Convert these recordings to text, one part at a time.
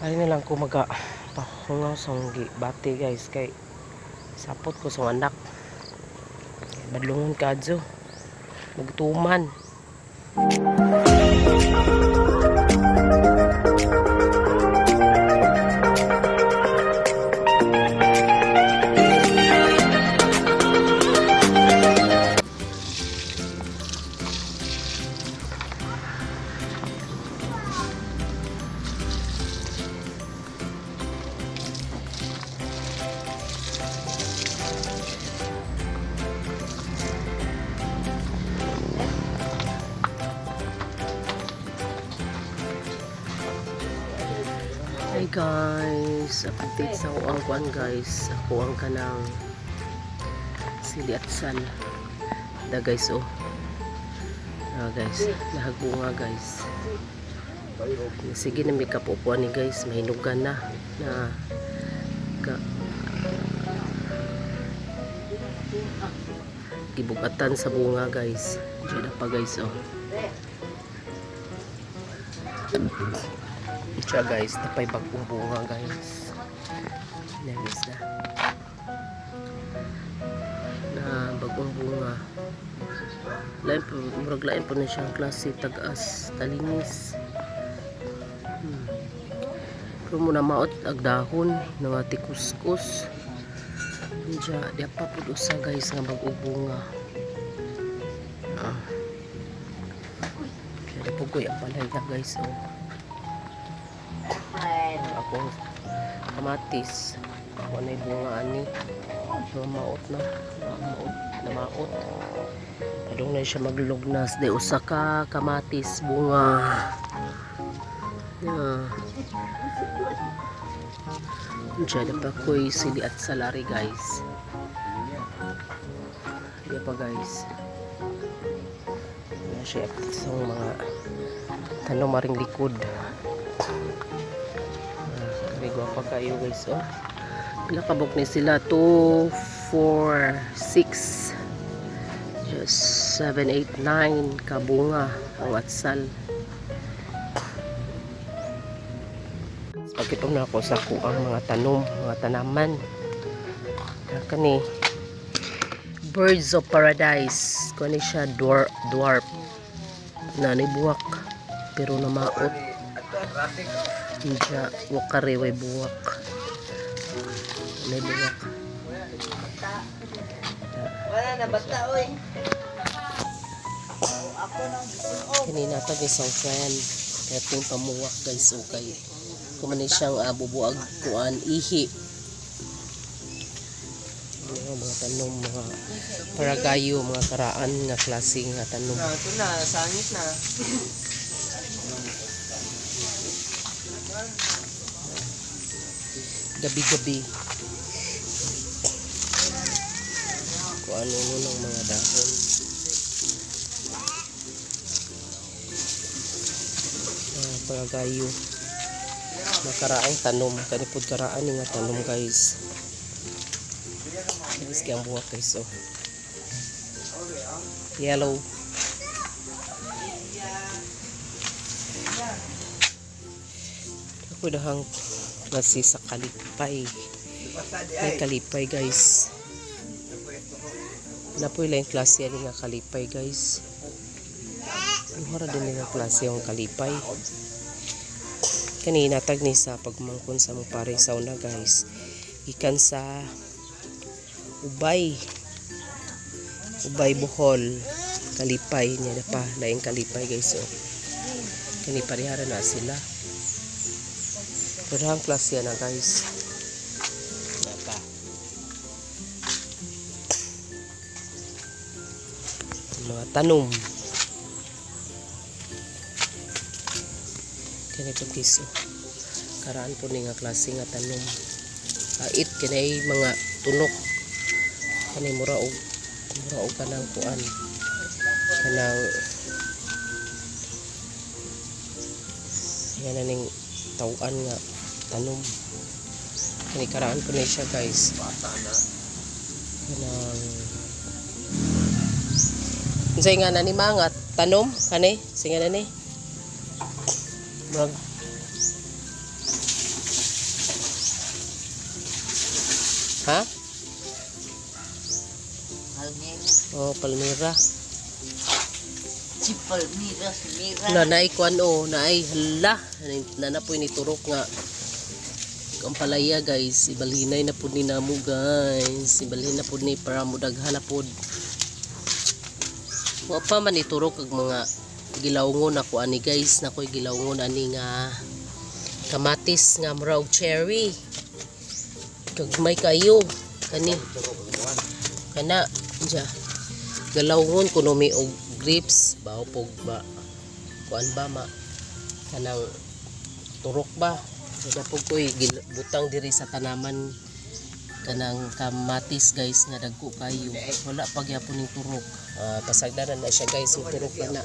Ay na lang ko maga pahungaw sa bati guys kay sapot ko sa anak. Badlungon kadyo. Magtuman. Hi guys, update sa uang kuan guys. Ako ang kanang sili at sal. Da guys oh. Guys, nahagbunga guys. Sige na may kapupuan ni guys, mahinugan na gibugatan sa bunga guys. Diyan pa guys oh. Siya guys, tapay bagong bunga guys. Guys na bagong bunga. Murag lain po na siyang klase tagas, talinis. Pero muna maot ag dahon nga tikuskus. Diya pa po usa guys nga bagong bunga. Kaya po ko yung palay na guys oh. Akong kamatis ako na bunga ani maot na maot padung na siya maglugnas de usa ka kamatis bunga diyan pa ko'y sili at salari guys. Diyan pa guys siya sa mga tanong maring likod. Gwapa kayo guys oh. Pila kabok ni sila 2, 4, 6 7, 8, 9 kabunga ang atsal. Pagkipom na ako sa kuang mga tanaman kani birds of paradise kani siya dwarf na nibuwak pero na maot. Diya wakare way buwak. May buwak. Wala na basta oy. Kanina tag isang friend. Kaya ting pamuwak guys okay. Kumani siyang bubuag kuan ihi. Mga tanong mga paragayo mga karaan nga klase nga tanong. Ito na sangit na. Gabi-gabi kung ano ng mga dahon paragayo makaraang tanom kanipod karaan nga tanom guys kaya ang buwak guys oh. Yellow ako dahang klase sa kalipay. May kalipay guys. Napoy lang klase yan nga kalipay guys. Luhara din nga klase yung kalipay. Kanina tag ni sa pagmangkon sa mong pare sauna guys. Ikan sa ubay. Ubay buhol. Kalipay niya na pa. Laing kalipay guys. So, kani parihara na sila. Pero ang klase yan na guys. Napa. Mga tanom. Ganito guys. Karaan po ni nga klase nga tanom. Kait kanay mga tunok. Kanay muraog kanang kuan. Kanang yan na ning tauan nga tanom. Kani karaan ko na siya guys. Kanang unsay nga nani mangat tanom kani singa na ni. Ha? Palmera. Oh, palmera. Si Palmera, si Mira. Na naay kuan o, naay hala. Na po ni turok nga. Ang palaya guys, ibalhinay na po ni namo guys. Ibalhin na po ni para mo daghala po. Wa pa man iturok ang mga gilawngon ako ani guys, nakoy gilawngon ani nga kamatis nga mura og cherry. Kagmay kayo kani. Kana ja. Galawngon kuno mi og grapes, bao pog ba. Kuan ba ma kanang turok ba. Kada po ko'y butang diri sa tanaman kanang kamatis guys nga dagko kayo. Wala pa gyapon ning turok. Pasagdanan na siya guys, yung turok na.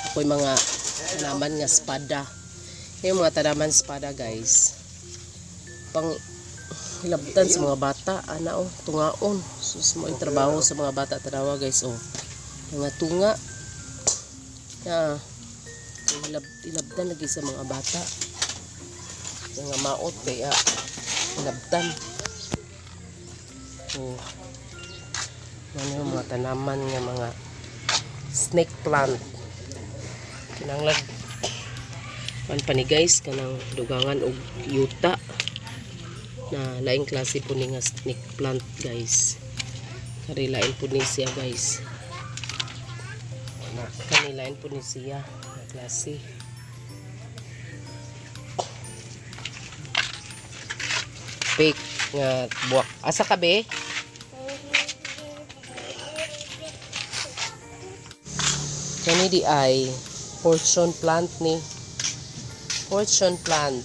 Ako'y mga tanaman nga espada. Yung mga tanaman espada guys. Pang hilabtan sa mga bata, ana oh, tungaon. Sus mo trabaho sa mga bata tanawa guys oh. Mga tunga. Hilabtan lagi sa mga bata. Nga maot kaya labdan. Oh. Ano yung mga tanaman nga mga snake plant. Kinanglag man pa ni guys kanang dugangan og yuta na laing klase po ni nga snake plant guys. Kari lain po ni siya guys. Kanilain po ni siya na klase. Fake nga buwak. Asa ka be? Kani di ay fortune plant ni. Fortune plant.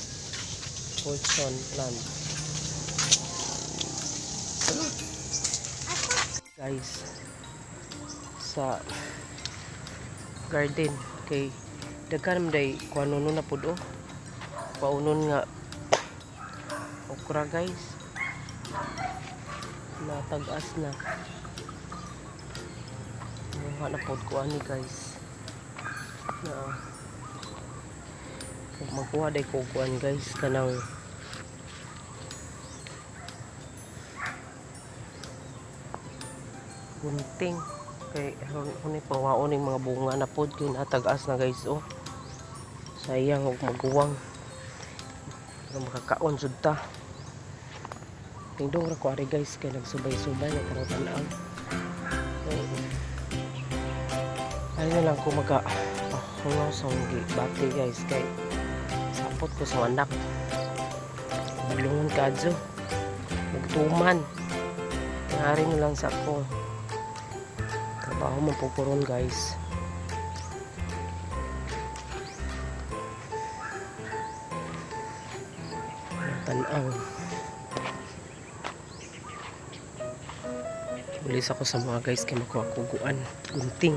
Fortune plant. Guys, sa garden kay daghan man day kuanon na pud oh. Paunon nga okra guys. Natag-as na. Mga napod ko ani guys. Na magkuha day ko kuan guys kanang gunting kay huni pangwaon ning mga bunga na pod kay natag-as na guys oh. Sayang og maguwang. Makakaon jud ta. Tingdong ra ko ari guys kay nagsubay-subay na karong tan-aw. Ay na lang ko maga hungaw sa bati guys kay sapot ko sa anak. Bulungon kadyo. Magtuman. Ngari na lang sa ko. Trabaho mo po koron guys. Tan-aw. Ulis ako sa mga guys kay makuha kuguan gunting.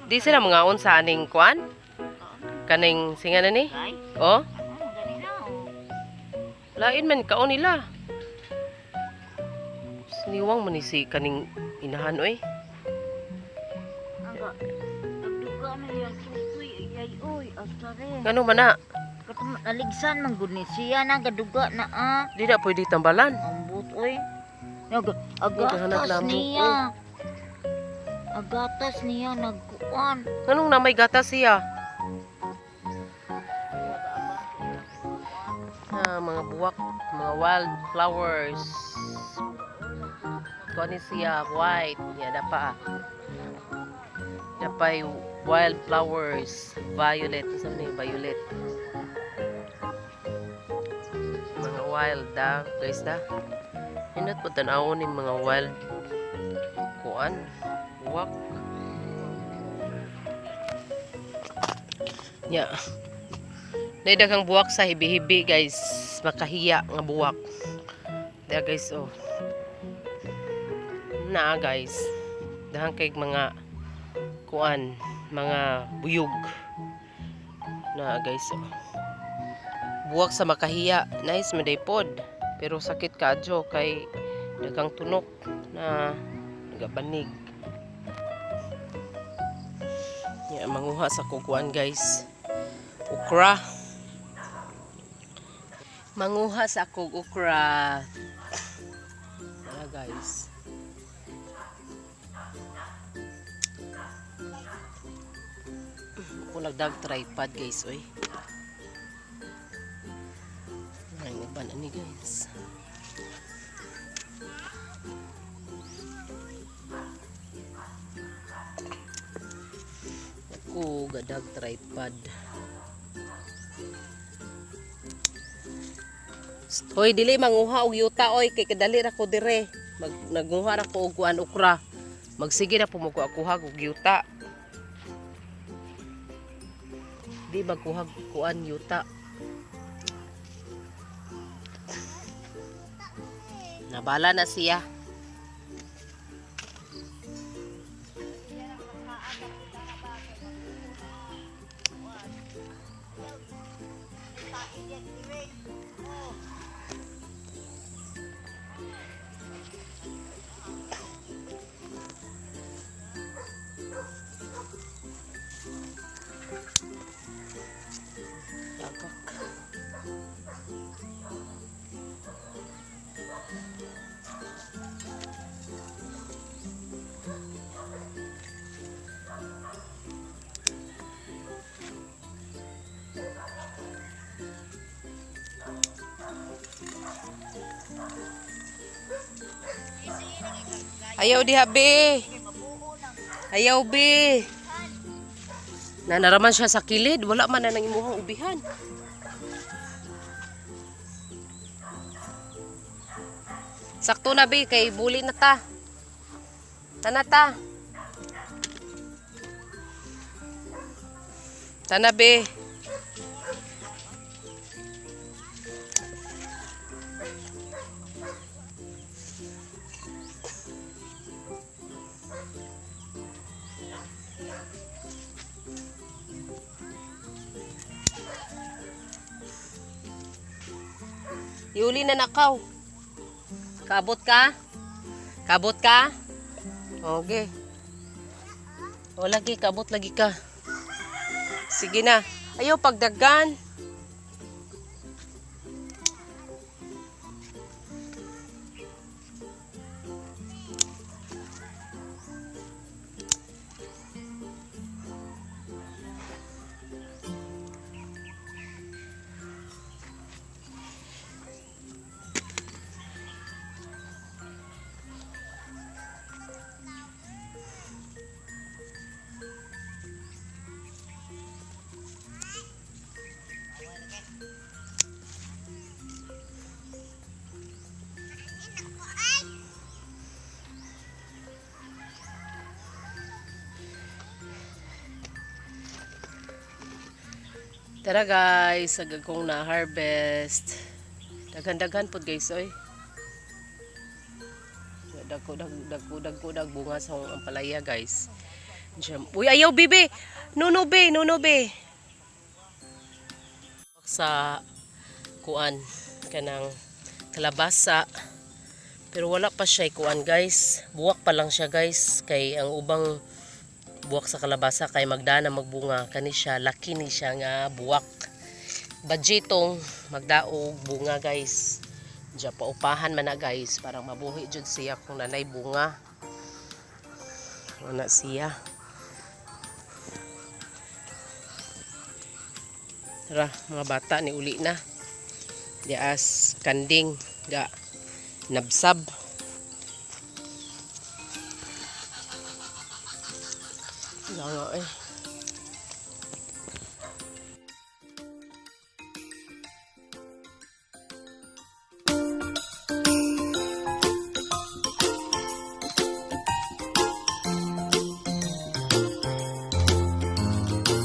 Di sila mga unsa aning kwan? Kaning singa na ni? Oh? Lain man kaon nila. Siniwang man ni si kaning inahan oy. Aga, nagduga na yung tutoy, ay, oy, astare. Ngano man na? Aligsan, mangguni siya na, gaduga na, ah. Di na pwede tambalan. Ambot, oy. Naghahanap Agatas lamok, niya. Agatas niya, nagkuan. Nganong na may gatas siya? Mga buwak, mga wild flowers. Kuan siya white, ya dapa. Dapay wild flowers, violet, sa ni violet. Mga wild da, guys da. Hinot po tan-awon ning mga wild kuan, buwak. Ya. Naidagang buwak sa hibi-hibi guys. Makahiya nga buwak. There guys oh. Na guys. Dahang kay mga kuan, mga buyog. Na guys oh. buwak sa makahiya. Nice man day pod. Pero sakit kadyo kay daghang tunok na nagabanig. Ya, manguha sa kukuan guys. Okra. Manguha sa kog okra. Tara guys. Ako nagdag tripod guys, oy. Ay, uban ani guys. Ako gadag tripod. Hoy, dili manguha og yuta oy kay kadali ra ko dire. Nagunguha ra ko og kuan okra. Magsige na pumuko ako hag og yuta. Di magkuhag kuan yuta. Nabala na siya. Ayaw diha be. Ayaw be. Nanaraman siya sa kilid, wala man na nang imuhang ubihan. Sakto na be kay buli na ta. Tanata. Tana be. Yuli na nakaw. Kabot ka? Kabot ka? Okay. O lagi, kabot lagi ka. Sige na. Ayaw pagdagan. Tara guys, agad kong na-harvest. Daghan-daghan po guys, oy. Dagko-dag bunga sa ampalaya guys. Uy, ayaw bibi! Nuno be! Sa kuan, kanang kalabasa. Pero wala pa siya kuan guys. Buwak pa lang siya guys. Kay ang ubang buwak sa kalabasa kay magdana magbunga kani siya, laki ni siya nga buwak. Budgetong magdaog bunga guys. Diya paupahan man na guys, parang mabuhi jud siya kung nanay bunga. Ana siya. Tara mga bata ni uli na. Dias kanding ga nabsab. Nga eh.